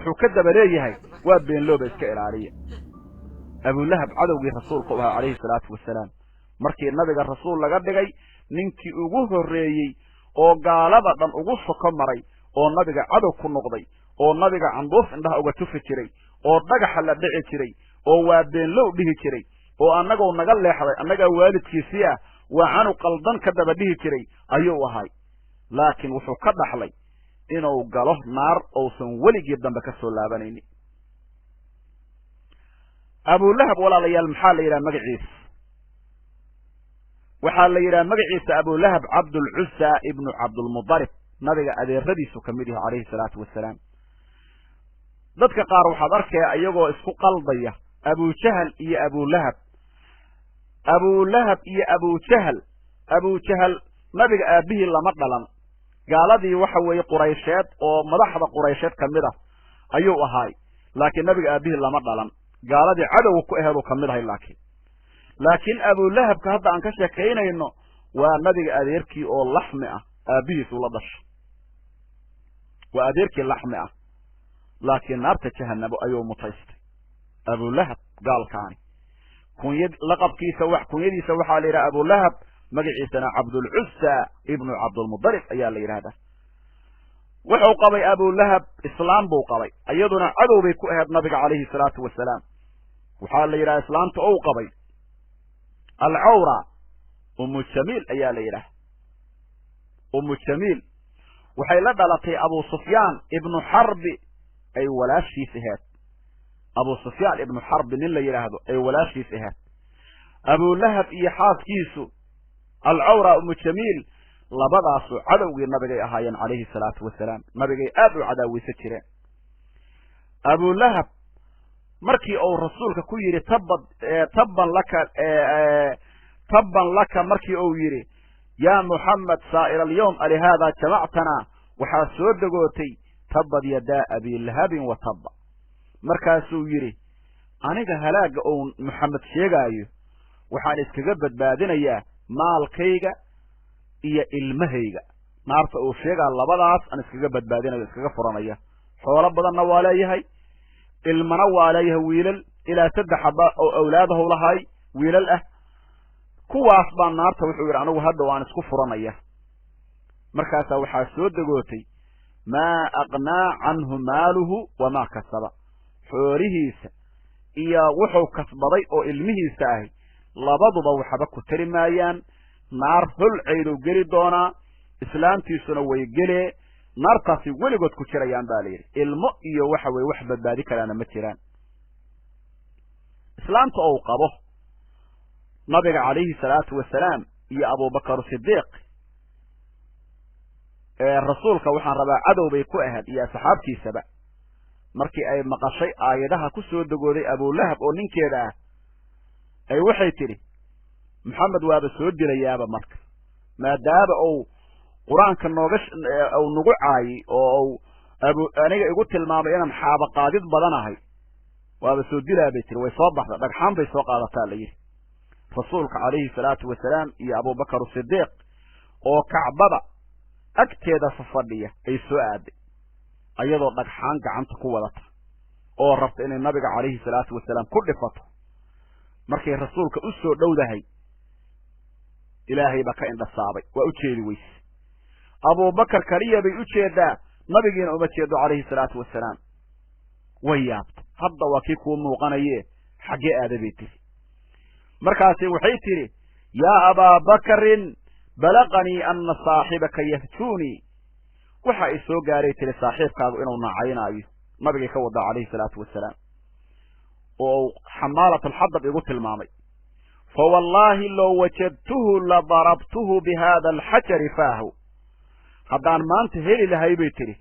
wuxuu ka daba leeyahay waa beenlooba iska ilaaliya abulahab cadowgii rasuulku ahaa calayhi salaatu wasalaam markii nabiga rasuul laga dhigay ninkii ugu horreeyey oo gaalada dhan ugu soko maray oo nabiga cadow ku noqday oo nabiga canduuf indhaha uga tufi jiray oo dhagaxa la dhici jiray oo waa beenlow dhihi jiray oo annagoo naga leexday annagaa waalidkiisii ah waa canu qaldan ka daba dhihi jiray ayuu ahay laakiin wuxuu ka dhaxlay inuu galo naar uusan weligii dambe ka soo laabanaynin abulahab walaalayaal maxaa la yidhaha magaciisa waxaa la yidhaha magaciisa abulahab cabdulcusa ibnu cabdulmudalib nabiga adeeradiisu ka mid yahay calayhi salaatu wasalaam dadka qaar waxaad arkaya iyagoo isku qaldaya abujahal iyo abulahab iyo abujahal nabiga aabihii lama dhalan gaaladii waxa weeye quraysheed oo madaxda quraysheed ka mid ah ayuu ahaay laakiin nabiga aabihii lama dhalan gaaladii cadowga ku aheeduu ka mid ahay laakiin abulahabka hadda aan ka sheekaynayno waa nabiga adeerkii oo laxmi ah aabihiisu la dhashay waa adeerkii laxmi ah laakiin naarta jahanabo ayuu mutaystay abulahab gaalkaani laqabkiisa kunyadiisa waxaa la yidhaha abulahab magaciisana cabdulcusa ibnu cabdulmudalib ayaa la yidhahdaa wuxuu qabay abulahab islaam buu qabay iyaduna cadow bay ku ahayd nabiga calayhi salaatu wasalaam waxaa la yidhaha islaamta ou qabay alcawra umu jamiil ayaa la yidhaha umu jamiil waxay la dhalatay abu sufyaan ibnu xarbi ay walaashiis ahayd abu sufyaan ibnu xarbi nin la yidhaahdo ay walaashiis ahayd abulahab iyo xaaskiisu alcawra umu jamiil labadaasu cadowgii nabigay ahaayeen calayhi salaatu wasalaam nabigay aad u cadaaweysan jireen abulahab markii uu rasuulka ku yidhi tabban laka markii uu yidhi yaa muxamed saa'ira alyawm alihaada jamactanaa waxaa soo degootay tabad yadaa abilahabin wa tabba markaasuu yidhi aniga halaaga uu muxamed sheegaayo waxaan iskaga badbaadinayaa maalkayga iyo ilmahayga naarta uu sheegaa labadaas aan iskaga badbaadinayo iskaga furanaya xoolo badanna waa leeyahay ilmana waa leeyahay wiilal ilaa 3 xaba oo awlaadahu lahay wiilal ah kuwaas baa naarta wuxuu yidhi anigu hadda waan isku furanaya markaasaa waxaa soo degootay maa aqnaa canhu maaluhu wamaa kasaba xoolihiisa iyo wuxuu kasbaday oo ilmihiisa ahi labaduba waxba ku tari maayaan naar holcayduu geli doonaa islaamtiisuna way gelee naartaasi weligood ku jirayaan baa la yidhi ilmo iyo waxa weye wax badbaadi karaana ma jiraan islaamta ou qabo nabiga calayhi salaatu wasalaam iyo abubakar sidiiq rasuulka waxaan rabaa cadow bay ku ahayd iyo asxaabtiisaba markii ay maqashay aayadaha ku soo degooday abulahab oo ninkeeda ah ay waxay tidhi maxamed waaba soo dilayaaba marka maadaama uu qur-aanka uu nagu caayay oo aniga igu tilmaamay inaan xaaba qaadid badanahay waaba soo dilaa bay tiri way soo baxda dhagxaan bay soo qaadataa la yidhi rasuulka calayhi salaatu wasalaam iyo abubakar sidiiq oo kacbada agteeda fafadhiya ay soo aaday ayadoo dhagxaan gacanta ku wadata oo rabta inay nabiga calayhi salaatu wasalaam ku dhifato markay rasuulka u soo dhowdahay ilaahay baa ka indhasaabay waa u jeedi weyse abubakar kaliya bay u jeedaa nabigiina uma jeedo calayhi salaatu wasalaam way yaabta hadda waa kii kuu muuqanaye xaggee aada bay tiri markaasi waxay tidhi yaa abaa bakarin balaqanii anna saaxibaka yahjuunii waxa i soo gaaray tiri saaxiibkaagu inuu nacaynaayo nabigay ka wadaa calayhi salaatu wasalaam oo xamaalat alxadab igu tilmaamay fawallaahi low wajadtuhu ladarabtuhu bihada alxajari faahu haddaan maanta heli lahay bay tidhi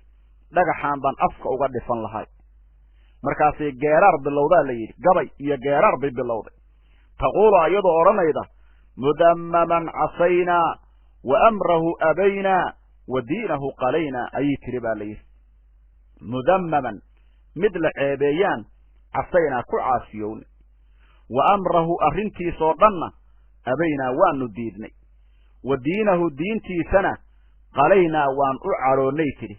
dhagaxaan baan afka uga dhifan lahay markaasay geeraar bilowdaa la yidhi gabay iyo geeraar bay bilowday taquulu iyadoo odhanayda mudammaman casaynaa wa amrahu abaynaa wa diinahu qalaynaa ayay tiri baa la yidhi mudammaman mid la ceebeeyaan casaynaa ku caasiyownay wa amrahu arrintiisoo dhanna abaynaa waanu diidnay wa diinahu diintiisana qalaynaa waan u cadhoonnay tidhi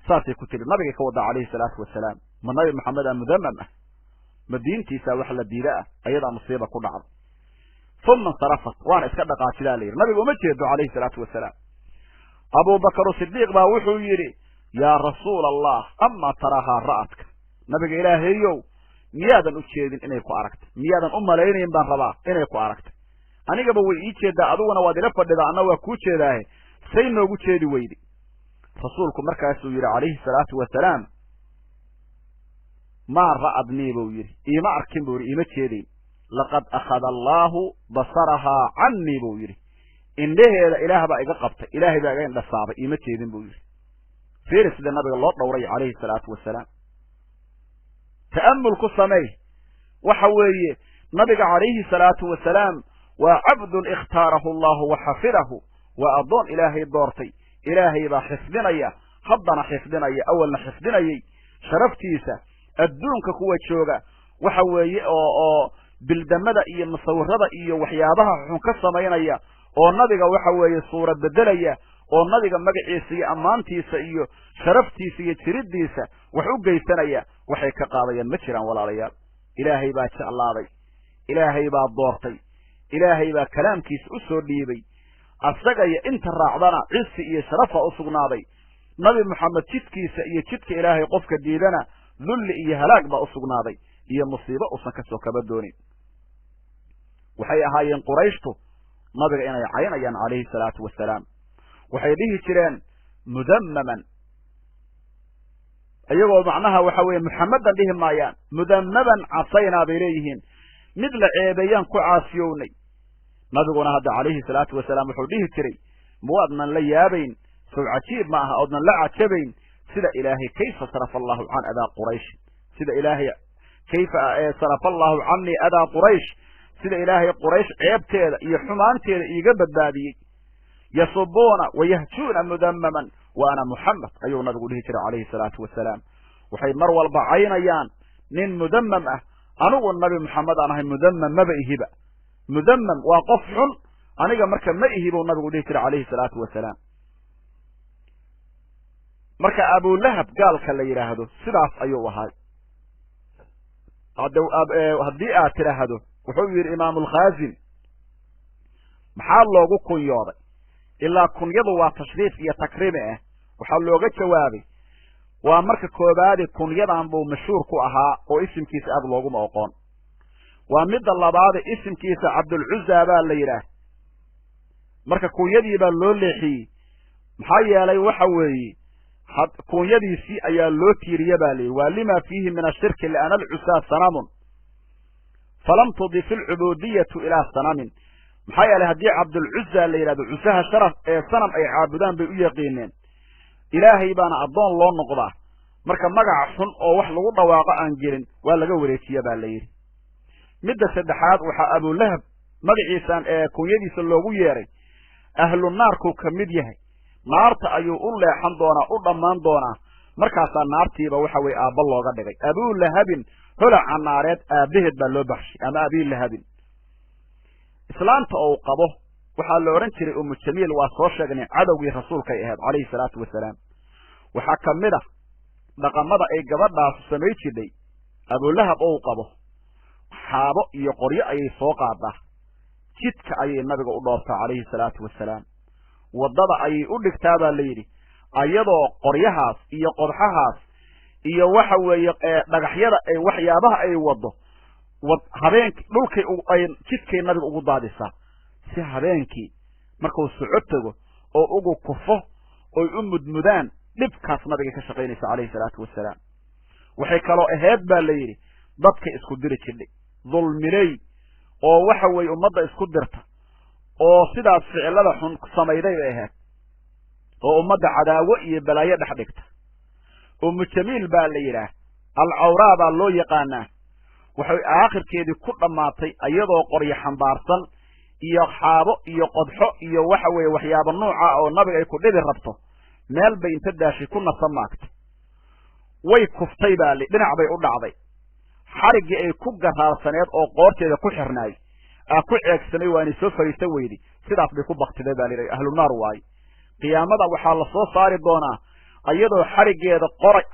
saasay ku tiri nabiga ka wada calayhi salaatu wasalaam ma nabi maxamed mudamam ma diintiisa wax la diida ayada musiiba ku dhacday thumma sarafat waana iska dhaqaajilaa leeyahay nabiga uma jeedo calayhi salaatu wasalaam abu bakr siddiq baa wuxuu yiri ya rasuul allah amma taraha ra'atka nabiga ilaahayow miyaadan u jeedin inay ku aragto miyaadan u maleeyeen baan rabaa inay ku aragto anigaba way ii jeedaa aduguna waad ila fadhidaa anna waa ku jeedaahay say noogu jeedi weydi rasuulku markaas uu yiri calayhi salaatu wasalaam ma ra'adni buu yiri ima arkin buu yiri ima jeedin laqad akhadha allahu basaraha anni buu yiri indheheeda ilaah baa iga qabtay ilaahay baa iga indhasaabay ima jeedin buu yiri fiiris sida nabiga loo dhowray calayhi salaatu wasalaam ta'ammul ku samay waxa weeye nabiga calayhi salaatu wasalaam waa abdun ikhtarahu allah wa hafidahu wa adon ilaahay doortay ilaahay baa xifdinaya haddana xifdinaya awalna xifdinayay sharaftiisa adduunka kuwa jooga waxa weeye oo bildamada iyo musawirada iyo waxyaabaha xun ka sameynaya oo nabiga waxa weeye suurad bedelaya oo nabiga magaciisa iyo amaantiisa iyo sharaftiisa iyo jiridiisa wax u geysanaya waxay ka qaadayaan ma jiraan walaalayaal ilaahay baa jeclaaday ilaahay baa doortay ilaahay baa kalaamkiisa u soo dhiibay asaga iyo inta raacdana cisi iyo sharafa u sugnaaday nabi maxamed jidkiisa iyo jidka ilaahay qofka diidana dhulli iyo halaag baa u sugnaaday iyo musiibo usan ka soo kaba doonin waxay ahaayeen qurayshtu nabiga inay caynayaan calayhi salaatu wasalaam waxay dhihi jireen mudammaman ayagoo macnaha waxa weeye muxammadan dhihi maayaan mudammaman casaynaa bay leeyihiin mid la ceebeeyaan ku caasiyownay nabiguna hadda calayhi salaatu wasalaam wuxuu dhihi jiray muwaadnan la yaabayn sow cajiib ma aha oodnan la cajabayn sida ilaahay kayfa sarafa allahu can adaa quraysh sida ilaahay kayfa sarafa allahu canii adaa quraysh sida ilaahay quraysh ceebteeda iyo xumaanteeda iiga badbaadiyey yasubuuna wayahjuuna mudammaman wa ana muxamed ayuu nabigu dhihi jiray calayhi salaatu wasalaam waxay mar walba caynayaan nin mudammam ah anigu nabi maxamed aan ahay mudammam maba ihiba mudammam waa qof xun aniga marka ma ihi buu nabigu dhihi jiray calayhi salaatu wasalaam marka abu lahab gaalka la yidhaahdo sidaas ayuu ahay haddii aad tidhaahdo wuxuu yidhi imaamulkhaazin maxaa loogu kunyooday ilaa kunyadu waa tashriif iyo takrimi ah waxaa looga jawaabay waa marka koobaade kunyadan buu mashhuur ku ahaa oo isimkiisa aad looguma oqoon waa midda labaade isimkiisa cabdulcuza baa la yidhaah marka kunyadii baa loo leexiyey maxaa yeelay waxa weeye kunyadiisii ayaa loo tiiriye baa layidhi waa lima fiihi min ashirki liana alcusaa sanamun falam tudif alcubudiyatu ilaa sanamin maxaa yeelay haddii cabdulcuza la yidhahdo cusaha sharaf ee sanam ay caabudaan bay u yaqiineen ilaahay baana addoon loo noqdaa marka magac xun oo wax lagu dhawaaqo aan jirin waa laga wareejiya baa la yidhi midda saddexaad waxaa abulahab magaciisan ee kunyadiisa loogu yeeray ahlu naarkuu ka mid yahay naarta ayuu u leexan doonaa u dhammaan doonaa markaasaa naartiiba waxa weye aabba looga dhigay abulahabin holaca naareed aabaheed baa loo baxshay ama abilahabin islaanta oo qabo waxaa la odhan jiray umu jamiil waa soo sheegnay cadowgii rasuulkay ahayd calayhi salaatu wasalaam waxaa ka mid ah dhaqamada ay gabadhaasu samay jidhay abulahab ou qabo xaabo iyo qoryo ayay soo qaadaa jidka ayay nabiga u dhoortaa calayhi salaatu wasalaam waddada ayay u dhigtaa baa la yidhi ayadoo qoryahaas iyo qodxahaas iyo waxa weeye dhagaxyada ay waxyaabaha ay waddo habeenkii dhulkay ay jidkay nabiga ugu daadisaa si habeenkii markuu soco tego oo ugu kufo oy u mudmudaan dhibkaas nabiga ka shaqaynaysa calayhi salaatu wasalaam waxay kaloo ahayd baa la yidhi dadka isku diri jidhay dulmiley oo waxa weeye ummadda isku dirta oo sidaas ficilada xun samayday bay ahayd oo ummadda cadaawo iyo balaayo dhex dhigta umu jamiil baa la yidhaah alcawraa baa loo yaqaanaa waxay aakhirkeedii ku dhammaatay iyadoo qoryo xambaarsan iyo xaabo iyo qodxo iyo waxa weeye waxyaaba nuuca oo nabiga ay ku dhibi rabto meel bay inta daashay ku nasa maagtay way kuftay baa li dhinac bay u dhacday xariggii ay ku garaarsaneed oo qoorteeda ku xirnaay ku ceegsanay waanay soo fariista weydi sidaas bay ku baktiday baa lihi ahlu naar waaye qiyaamada waxaa la soo saari doonaa ayadoo xarigeeda qoray